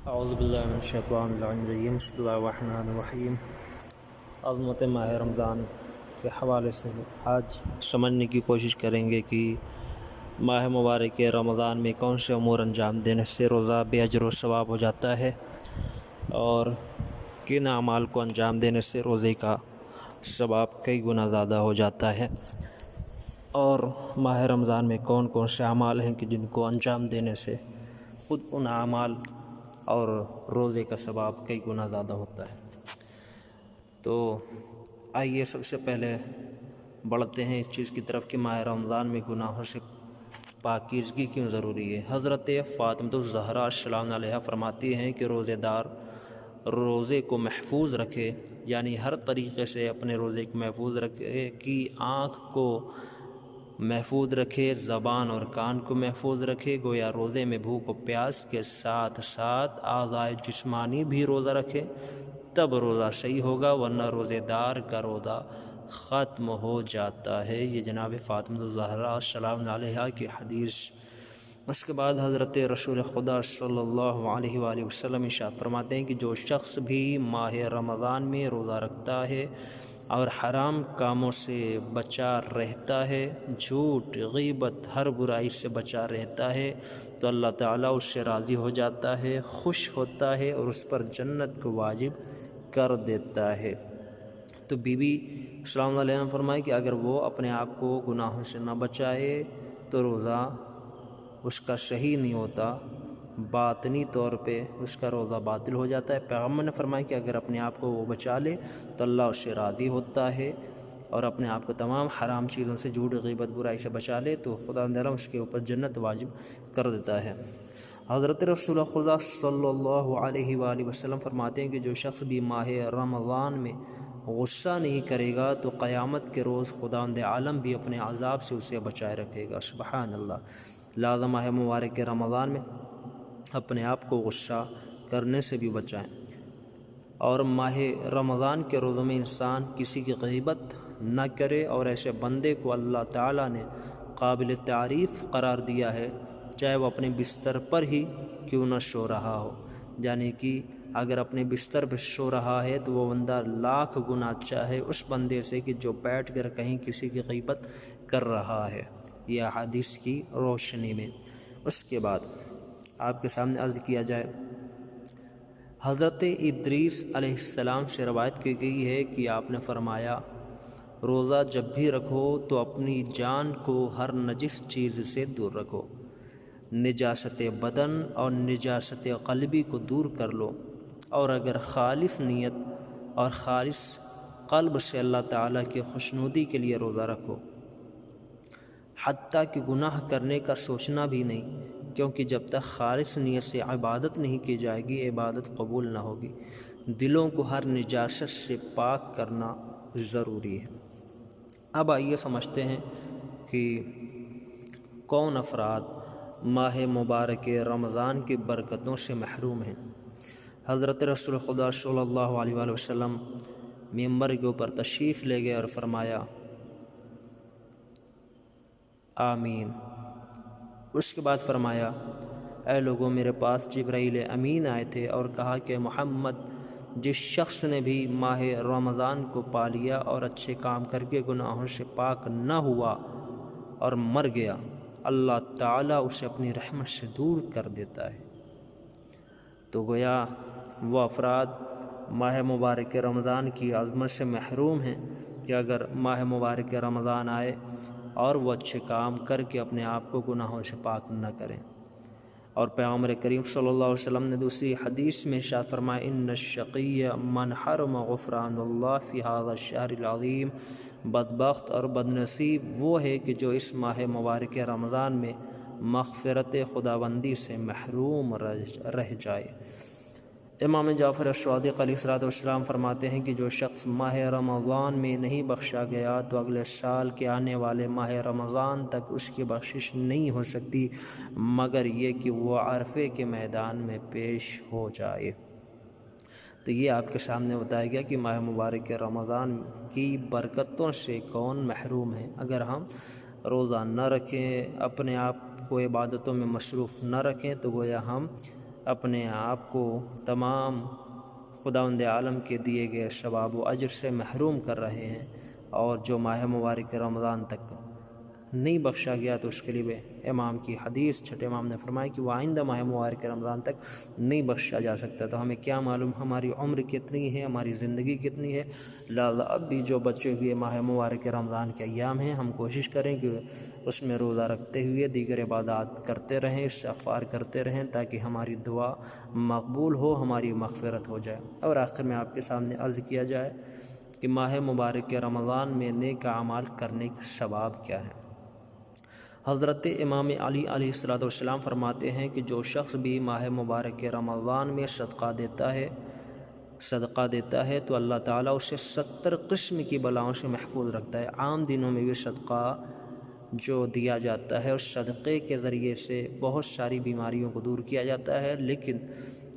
اعوذ باللہ من الشیطان الرجیم بسم اللہ الرحمن الرحیم۔ عظمت ماہ رمضان کے حوالے سے آج سمجھنے کی کوشش کریں گے کہ ماہ مبارک رمضان میں کون سے امور انجام دینے سے روزہ بے اجر و ثواب ہو جاتا ہے اور کن اعمال کو انجام دینے سے روزے کا ثواب کئی گنا زیادہ ہو جاتا ہے، اور ماہ رمضان میں کون کون سے اعمال ہیں کہ جن کو انجام دینے سے خود ان اعمال اور روزے کا ثواب کئی گنا زیادہ ہوتا ہے۔ تو آئیے سب سے پہلے بڑھتے ہیں اس چیز کی طرف کہ ماہ رمضان میں گناہوں سے پاکیزگی کیوں ضروری ہے۔ حضرت فاطمہ الزہرا السلام علیہا فرماتی ہیں کہ روزے دار روزے کو محفوظ رکھے، یعنی ہر طریقے سے اپنے روزے کو محفوظ رکھے کہ آنکھ کو محفوظ رکھے، زبان اور کان کو محفوظ رکھے، گویا روزے میں بھوک و پیاس کے ساتھ ساتھ اعضائے جسمانی بھی روزہ رکھے، تب روزہ صحیح ہوگا، ورنہ روزے دار کا روزہ ختم ہو جاتا ہے۔ یہ جناب فاطمہ الزہرا السلام علیہا کی حدیث۔ اس کے بعد حضرت رسول خدا صلی اللہ علیہ وآلہ وسلم ارشاد فرماتے ہیں کہ جو شخص بھی ماہ رمضان میں روزہ رکھتا ہے اور حرام کاموں سے بچا رہتا ہے، جھوٹ، غیبت، ہر برائی سے بچا رہتا ہے، تو اللہ تعالیٰ اس سے راضی ہو جاتا ہے، خوش ہوتا ہے اور اس پر جنت کو واجب کر دیتا ہے۔ تو بی بی السلام علیہ نے فرمایا کہ اگر وہ اپنے آپ کو گناہوں سے نہ بچائے تو روزہ اس کا صحیح نہیں ہوتا، باطنی طور پہ اس کا روزہ باطل ہو جاتا ہے۔ پیغمبر نے فرمایا کہ اگر اپنے آپ کو وہ بچا لے تو اللہ اس سے راضی ہوتا ہے، اور اپنے آپ کو تمام حرام چیزوں سے، جھوٹ، غیبت، برائی سے بچا لے تو خدا تعالیٰ اس کے اوپر جنت واجب کر دیتا ہے۔ حضرت رسول خدا صلی اللہ علیہ وآلہ وسلم فرماتے ہیں کہ جو شخص بھی ماہ رمضان میں غصہ نہیں کرے گا تو قیامت کے روز خداوند عالم بھی اپنے عذاب سے اسے بچائے رکھے گا۔ سبحان اللہ۔ لہذا ماہ مبارک رمضان میں اپنے آپ کو غصہ کرنے سے بھی بچائیں، اور ماہ رمضان کے روزوں میں انسان کسی کی غیبت نہ کرے، اور ایسے بندے کو اللہ تعالیٰ نے قابل تعریف قرار دیا ہے، چاہے وہ اپنے بستر پر ہی کیوں نہ سو رہا ہو۔ یعنی کہ اگر اپنے بستر پہ سو رہا ہے تو وہ بندہ لاکھ گنا اچھا ہے اس بندے سے کہ جو بیٹھ کر کہیں کسی کی غیبت کر رہا ہے، یہ احادیث کی روشنی میں۔ اس کے بعد آپ کے سامنے عرض کیا جائے، حضرت ادریس علیہ السلام سے روایت کی گئی ہے کہ آپ نے فرمایا، روزہ جب بھی رکھو تو اپنی جان کو ہر نجس چیز سے دور رکھو، نجاست بدن اور نجاست قلبی کو دور کر لو، اور اگر خالص نیت اور خالص قلب سے اللہ تعالیٰ کی خوشنودی کے لیے روزہ رکھو، حتیٰ کہ گناہ کرنے کا سوچنا بھی نہیں، کیونکہ جب تک خالص نیت سے عبادت نہیں کی جائے گی عبادت قبول نہ ہوگی۔ دلوں کو ہر نجاست سے پاک کرنا ضروری ہے۔ اب آئیے سمجھتے ہیں کہ کون افراد ماہ مبارک رمضان کی برکتوں سے محروم ہیں۔ حضرت رسول خدا صلی اللہ علیہ وآلہ وسلم ممبر کے اوپر تشریف لے گئے اور فرمایا، آمین۔ اس کے بعد فرمایا، اے لوگوں، میرے پاس جبرائیل امین آئے تھے اور کہا کہ محمد، جس شخص نے بھی ماہ رمضان کو پا لیا اور اچھے کام کر کے گناہوں سے پاک نہ ہوا اور مر گیا، اللہ تعالیٰ اسے اپنی رحمت سے دور کر دیتا ہے۔ تو گویا وہ افراد ماہ مبارک رمضان کی عظمت سے محروم ہیں کہ اگر ماہ مبارک رمضان آئے اور وہ اچھے کام کر کے اپنے آپ کو گناہوں سے پاک نہ کریں۔ اور پیغمبر کریم صلی اللہ علیہ وسلم نے دوسری حدیث میں ارشاد فرمایا، ان الشقی من حرم غفران اللہ فی ھذا الشہر العظیم، بدبخت اور بدنصیب وہ ہے کہ جو اس ماہ مبارک رمضان میں مغفرت خداوندی سے محروم رہ جائے۔ امام جعفر الصادق علیہ السلام فرماتے ہیں کہ جو شخص ماہ رمضان میں نہیں بخشا گیا تو اگلے سال کے آنے والے ماہ رمضان تک اس کی بخشش نہیں ہو سکتی، مگر یہ کہ وہ عرفے کے میدان میں پیش ہو جائے۔ تو یہ آپ کے سامنے بتایا گیا کہ ماہ مبارک رمضان کی برکتوں سے کون محروم ہے۔ اگر ہم روزہ نہ رکھیں، اپنے آپ کو عبادتوں میں مصروف نہ رکھیں، تو گویا ہم اپنے آپ کو تمام خداوند عالم کے دیے گئے ثواب و اجر سے محروم کر رہے ہیں، اور جو ماہ مبارک رمضان تک نہیں بخشا گیا تو اس کے لیے امام کی حدیث چھٹے امام نے فرمایا کہ وہ آئندہ ماہ مبارک رمضان تک نہیں بخشا جا سکتا۔ تو ہمیں کیا معلوم ہماری عمر کتنی ہے، ہماری زندگی کتنی ہے، لہٰذا اب بھی جو بچے ہوئے ماہ مبارک رمضان کے ایام ہیں ہم کوشش کریں کہ اس میں روزہ رکھتے ہوئے دیگر عبادات کرتے رہیں، استغفار کرتے رہیں، تاکہ ہماری دعا مقبول ہو، ہماری مغفرت ہو جائے۔ اور آخر میں آپ کے سامنے عرض کیا جائے کہ ماہ مبارک رمضان میں نیک اعمال کرنے کے ثواب کیا ہیں۔ حضرت امام علی علیہ السلام فرماتے ہیں کہ جو شخص بھی ماہ مبارک رمضان میں صدقہ دیتا ہے تو اللہ تعالیٰ اسے 70 قسم کی بلاؤں سے محفوظ رکھتا ہے۔ عام دنوں میں بھی صدقہ جو دیا جاتا ہے اس صدقے کے ذریعے سے بہت ساری بیماریوں کو دور کیا جاتا ہے، لیکن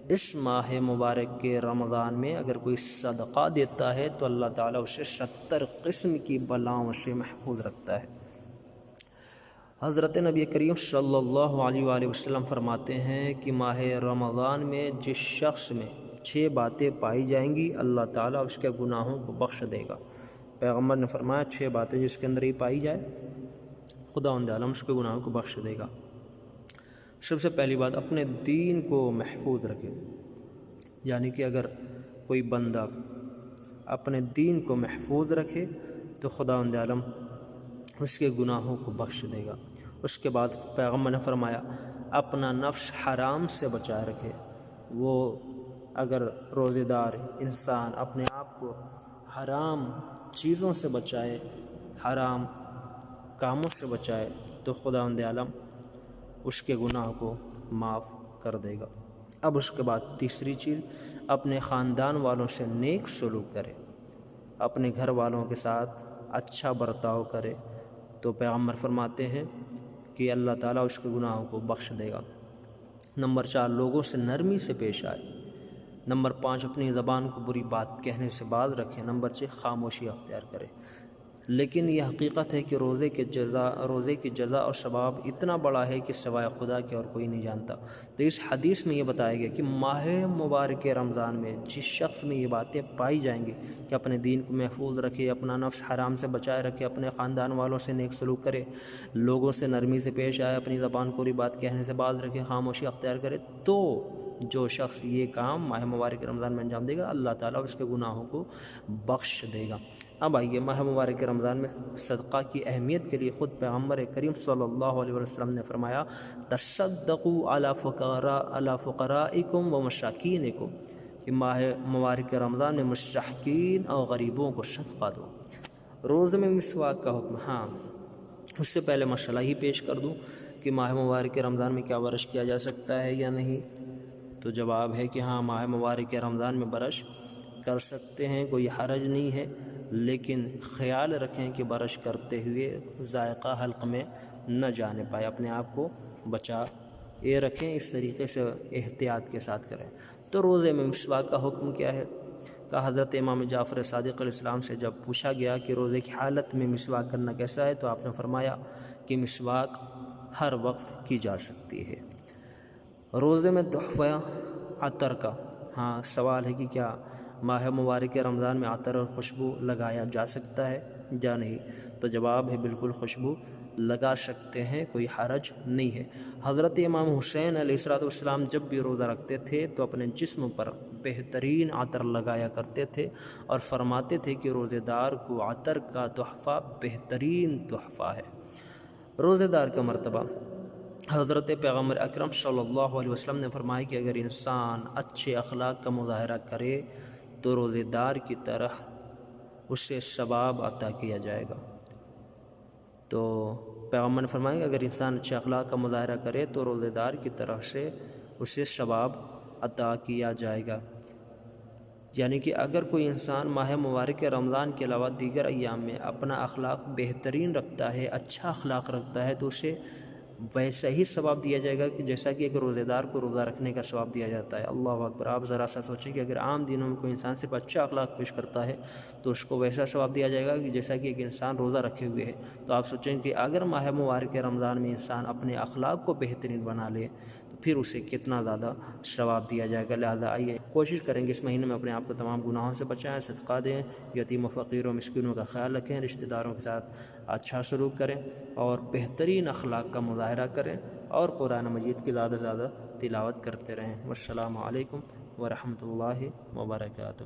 اس ماہ مبارک کے رمضان میں اگر کوئی صدقہ دیتا ہے تو اللہ تعالیٰ اسے 70 قسم کی بلاؤں سے محفوظ رکھتا ہے۔ حضرت نبی کریم صلی اللہ علیہ وآلہ وسلم فرماتے ہیں کہ ماہ رمضان میں جس شخص میں 6 باتیں پائی جائیں گی اللہ تعالیٰ اس کے گناہوں کو بخش دے گا۔ پیغمبر نے فرمایا 6 باتیں جس کے اندر ہی پائی جائے خداوند عالم اس کے گناہوں کو بخش دے گا۔ سب سے پہلی بات، اپنے دین کو محفوظ رکھے، یعنی کہ اگر کوئی بندہ اپنے دین کو محفوظ رکھے تو خداوند عالم اس کے گناہوں کو بخش دے گا۔ اس کے بعد پیغمبر نے فرمایا اپنا نفس حرام سے بچائے رکھے۔ وہ اگر روزے دار انسان اپنے آپ کو حرام چیزوں سے بچائے، حرام کاموں سے بچائے تو خداوند عالم اس کے گناہ کو معاف کر دے گا۔ اب اس کے بعد تیسری چیز، اپنے خاندان والوں سے نیک سلوک کرے، اپنے گھر والوں کے ساتھ اچھا برتاؤ کرے تو پیغمبر فرماتے ہیں کہ اللہ تعالیٰ اس کے گناہوں کو بخش دے گا۔ نمبر 4، لوگوں سے نرمی سے پیش آئے۔ نمبر 5، اپنی زبان کو بری بات کہنے سے باز رکھیں۔ نمبر 6، خاموشی اختیار کرے۔ لیکن یہ حقیقت ہے کہ روزے کی جزا اور ثواب اتنا بڑا ہے کہ سوائے خدا کے اور کوئی نہیں جانتا۔ تو اس حدیث میں یہ بتایا گیا کہ ماہ مبارک رمضان میں جس شخص میں یہ باتیں پائی جائیں گی کہ اپنے دین کو محفوظ رکھے، اپنا نفس حرام سے بچائے رکھے، اپنے خاندان والوں سے نیک سلوک کرے، لوگوں سے نرمی سے پیش آئے، اپنی زبان کو بری بات کہنے سے باز رکھے، خاموشی اختیار کرے، تو جو شخص یہ کام ماہ مبارک رمضان میں انجام دے گا اللہ تعالیٰ اس کے گناہوں کو بخش دے گا۔ اب آئیے ماہ مبارک رمضان میں صدقہ کی اہمیت کے لیے خود پیغمبر کریم صلی اللہ علیہ وسلم نے فرمایا تصدقوا علی فقرائکم و مساکینکم، کہ ماہ مبارک رمضان میں مستحقین اور غریبوں کو صدقہ دو۔ روزے میں مسواک کا حکم، ہاں اس سے پہلے مسئلہ ہی پیش کر دوں کہ ماہ مبارک رمضان میں کیا برش کیا جا سکتا ہے یا نہیں، تو جواب ہے کہ ہاں ماہ مبارک رمضان میں برش کر سکتے ہیں، کوئی حرج نہیں ہے، لیکن خیال رکھیں کہ برش کرتے ہوئے ذائقہ حلق میں نہ جانے پائے، اپنے آپ کو بچا یہ رکھیں، اس طریقے سے احتیاط کے ساتھ کریں۔ تو روزے میں مسواک کا حکم کیا ہے؟ کہ حضرت امام جعفر صادق علیہ السلام سے جب پوچھا گیا کہ روزے کی حالت میں مسواک کرنا کیسا ہے تو آپ نے فرمایا کہ مسواک ہر وقت کی جا سکتی ہے۔ روزے میں تحفہ عطر کا، ہاں سوال ہے کہ کیا ماہ مبارک رمضان میں عطر اور خوشبو لگایا جا سکتا ہے یا نہیں، تو جواب ہے بالکل خوشبو لگا سکتے ہیں، کوئی حرج نہیں ہے۔ حضرت امام حسین علیہ السلام جب بھی روزہ رکھتے تھے تو اپنے جسم پر بہترین عطر لگایا کرتے تھے اور فرماتے تھے کہ روزے دار کو عطر کا تحفہ بہترین تحفہ ہے۔ روزے دار کا مرتبہ، حضرت پیغمبر اکرم صلی اللہ علیہ وسلم نے فرمایا کہ اگر انسان اچھے اخلاق کا مظاہرہ کرے تو روزے دار کی طرح اسے ثواب عطا کیا جائے گا۔ تو پیغمبر نے فرمایا کہ اگر انسان اچھے اخلاق کا مظاہرہ کرے تو روزے دار کی طرح سے اسے ثواب عطا کیا جائے گا، یعنی کہ اگر کوئی انسان ماہ مبارک رمضان کے علاوہ دیگر ایام میں اپنا اخلاق بہترین رکھتا ہے، اچھا اخلاق رکھتا ہے، تو اسے ویسا ہی ثواب دیا جائے گا کہ جیسا کہ ایک روزے دار کو روزہ رکھنے کا ثواب دیا جاتا ہے۔ اللہ اکبر! آپ ذرا سا سوچیں کہ اگر عام دنوں میں کوئی انسان صرف اچھا اخلاق پیش کرتا ہے تو اس کو ویسا ثواب دیا جائے گا کہ جیسا کہ ایک انسان روزہ رکھے ہوئے ہے۔ تو آپ سوچیں کہ اگر ماہ مبارک رمضان میں انسان اپنے اخلاق کو بہترین بنا لے تو پھر اسے کتنا زیادہ ثواب دیا جائے گا۔ لہٰذا آئیے کوشش کریں گے اس مہینے میں اپنے آپ کو تمام گناہوں سے بچائیں، صدقہ دیں، یتیم و فقیر و مسکینوں کا خیال رکھیں، رشتہ داروں کے ساتھ اچھا سلوک کریں اور بہترین اخلاق کا مظاہرہ کریں اور قرآن مجید کی زیادہ سے زیادہ تلاوت کرتے رہیں۔ والسلام علیکم ورحمۃ اللہ وبرکاتہ۔